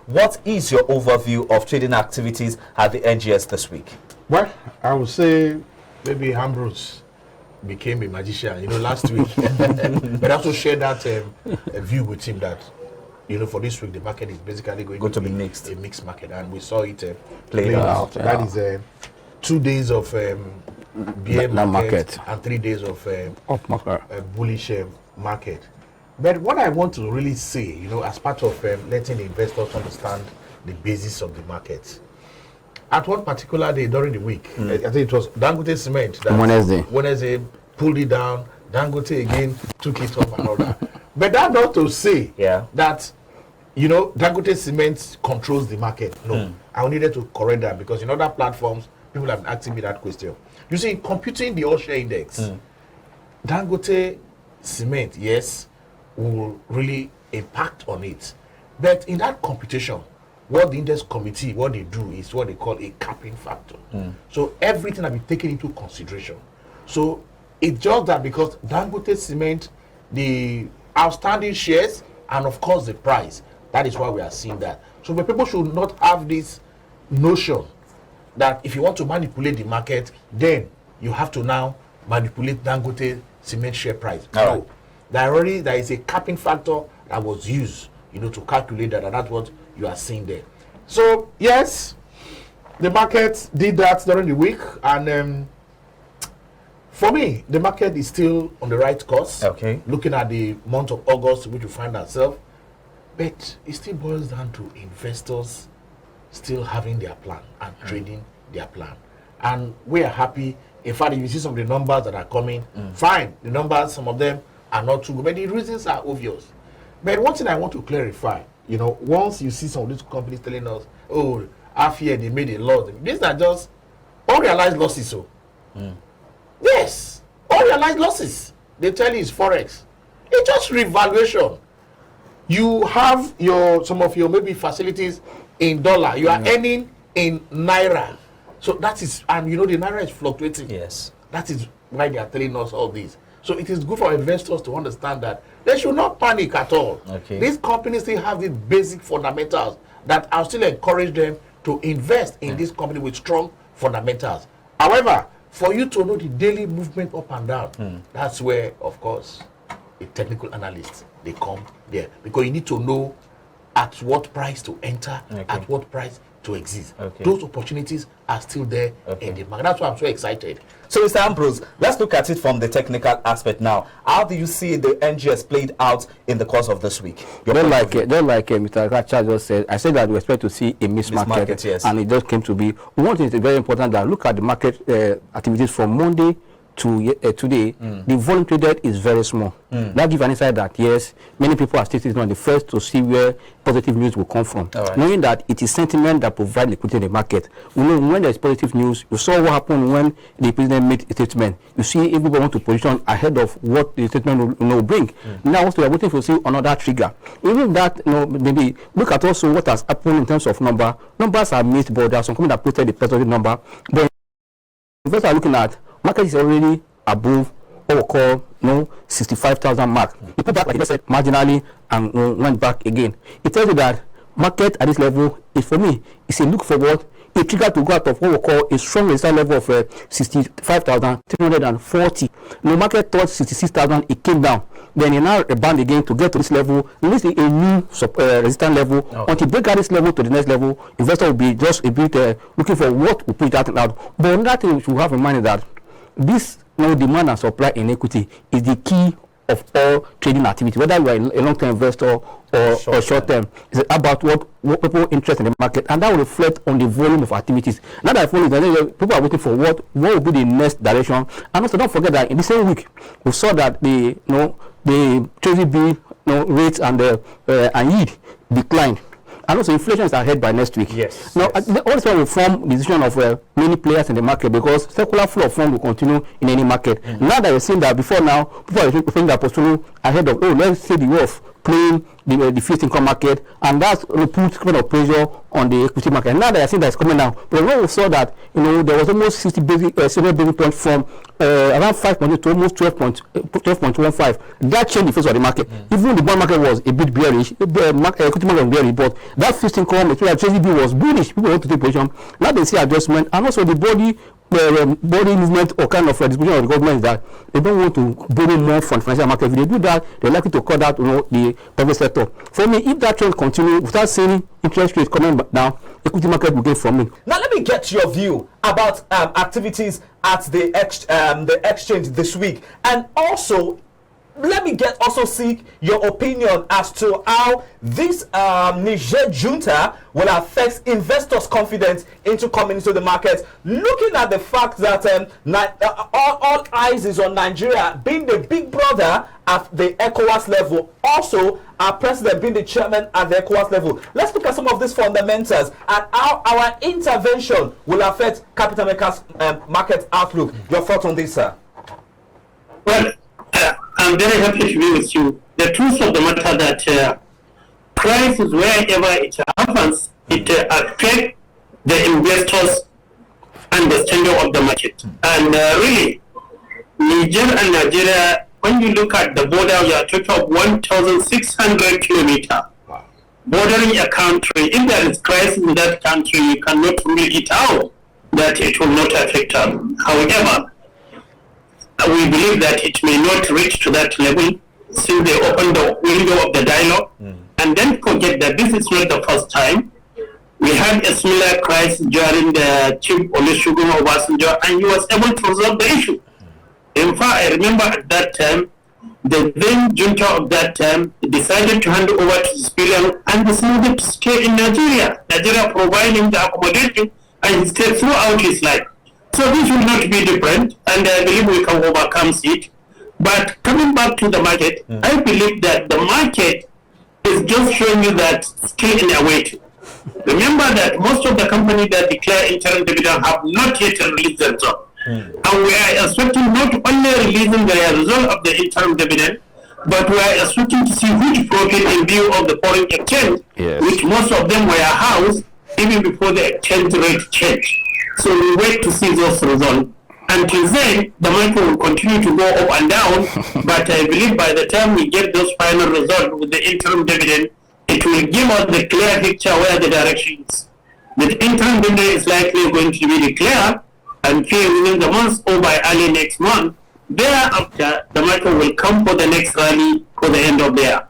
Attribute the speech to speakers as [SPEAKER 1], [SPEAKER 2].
[SPEAKER 1] What is your overview of trading activities at the NGX this week?
[SPEAKER 2] Well, I would say maybe Ambrose became a magician, last week. But I also share that view with him that, for this week, the market is basically going to be
[SPEAKER 1] mixed.
[SPEAKER 2] A mixed market. And we saw it
[SPEAKER 1] play out.
[SPEAKER 2] So that is 2 days of bear market and 3 days of bullish market. But what I want to really say, as part of letting the investors understand the basis of the market, at one particular day during the week, I think it was Dangote Cement that Wednesday pulled it down, Dangote again took it up and all that. But that not to say that, Dangote Cement controls the market. No, I needed to correct that because in other platforms, people have been asking me that question. You see, computing the all-share index, Dangote Cement, yes, will really impact on it. But in that computation, what the index committee, what they do is what they call a capping factor. So everything will be taken into consideration. So it's just that because Dangote Cement, the outstanding shares, and of course the price, that is why we are seeing that. So the people should not have this notion that if you want to manipulate the market, then you have to now manipulate Dangote Cement share price. No. There is a capping factor that was used, to calculate that, and that's what you are seeing there. So yes, the market did that during the week, and for me, the market is still on the right course.
[SPEAKER 1] Okay.
[SPEAKER 2] Looking at the month of August, which we find ourselves, but it still boils down to investors still having their plan and trading their plan, and we are happy. In fact, if you see some of the numbers that are coming, fine. The numbers, some of them are not too good, but the reasons are obvious. But one thing I want to clarify, once you see some of these companies telling us, oh, half year they made a loss, these are just unrealized losses. So, yes, unrealized losses. They tell you it's forex. It's just revaluation. You have some of your maybe facilities in dollar. You are earning in naira. So that is, and the naira is fluctuating.
[SPEAKER 1] Yes.
[SPEAKER 2] That is why they are telling us all this. So it is good for investors to understand that they should not panic at all.
[SPEAKER 1] Okay.
[SPEAKER 2] These companies still have these basic fundamentals that I'll still encourage them to invest in this company with strong fundamentals. However, for you to know the daily movement up and down, that's where, of course, a technical analyst, they come there. Because you need to know at what price to enter, at what price to exist. Those opportunities are still there in the market. That's why I'm so excited.
[SPEAKER 1] So, Mr. Ambrose, let's look at it from the technical aspect now. How do you see the NGX played out in the course of this week?
[SPEAKER 3] Just like Mr. Racha just said, I said that we expect to see a mismarket,
[SPEAKER 1] yes.
[SPEAKER 3] And it just came to be. One thing is very important, that look at the market activities from Monday to today. The volume traded is very small. That gives an insight that yes, many people are still sitting on the first to see where positive news will come from. Knowing that it is sentiment that provides liquidity in the market. We know when there is positive news, you saw what happened when the president made a statement. You see everybody want to position ahead of what the statement will bring. Now also we are waiting to see another trigger. Even that, maybe look at also what has happened in terms of number. Numbers are missed, but there are some companies that posted the positive number. But investors are looking at market is already above what we call 65,000 mark. It put back, like I said, marginally and went back again. It tells you that market at this level is, for me, it's a look forward, a trigger to go out of what we call a strong resistance level of 65,340. The market thought 66,000, it came down. Then it now rebound again to get to this level. This is a new resistance level. Until break out this level to the next level, investor will be just a bit looking for what will push that out. But another thing we should have in mind is that this demand and supply in equity is the key of all trading activity, whether you are a long-term investor or short-term. It's about what people interest in the market, and that will reflect on the volume of activities. Now that people are waiting for what will be the next direction. And also don't forget that in the same week we saw that the Treasury bill rates and yield declined. And also inflation is ahead by next week.
[SPEAKER 1] Yes.
[SPEAKER 3] Now, also will form the decision of many players in the market, because circular flow of funds will continue in any market. Now that you're seeing that before now, people are thinking that postponing ahead of, let's see the off playing the fixed income market, and that's put kind of pressure on the equity market. Now that I think that's coming down, but when we saw that, there was almost 70 basis points from around 5.2 to almost 12.15. That changed the face of the market. Even the bond market was a bit bearish, equity market was bearish, but that fixed income, especially JGB, was bullish. People want to take position. Now they see adjustment, and also the body movement or kind of disposition of the government is that they don't want to borrow more from financial market. If they do that, they're likely to cut out the private sector. For me, if that trend continues without seeing interest rates coming down, equity market will gain from it.
[SPEAKER 1] Now let me get your view about activities at the exchange this week, and also let me seek your opinion as to how this Niger junta will affect investors' confidence into coming into the market. Looking at the fact that all eyes is on Nigeria being the big brother at the ECOWAS level, also our president being the chairman at the ECOWAS level. Let's look at some of these fundamentals and how our intervention will affect capital market outlook. Your thoughts on this, sir?
[SPEAKER 4] Well, I'm very happy to be with you. The truth of the matter that crisis, wherever it happens, it affects the investors' understanding of the market. And really, Niger and Nigeria, when you look at the border, you are talking of 1,600 kilometers bordering a country. If there is crisis in that country, you cannot rule it out that it will not affect us. However, we believe that it may not reach to that level since they opened the window of the dialogue. And then forget that this is not the first time. We had a similar crisis during the Chief Olusegun Obasanjo, and he was able to resolve the issue. In fact, I remember at that time, the then junta of that time decided to hand over to the civilian and decided to stay in Nigeria. Nigeria providing the accommodation, and he stayed throughout his life. So this will not be different, and I believe we can overcome it. But coming back to the market, I believe that the market is just showing you that still in a wait. Remember that most of the companies that declare interim dividend have not yet released their result. And we are expecting not only releasing the result of the interim dividend, but we are expecting to see huge profit in view of the foreign exchange, which most of them were housed even before the exchange rate changed. So we wait to see those results. Until then, the market will continue to go up and down, but I believe by the time we get those final results with the interim dividend, it will give us the clear picture where the direction is. The interim dividend is likely going to be declared and paid within the month or by early next month. Thereafter, the market will come for the next rally for the end of the year.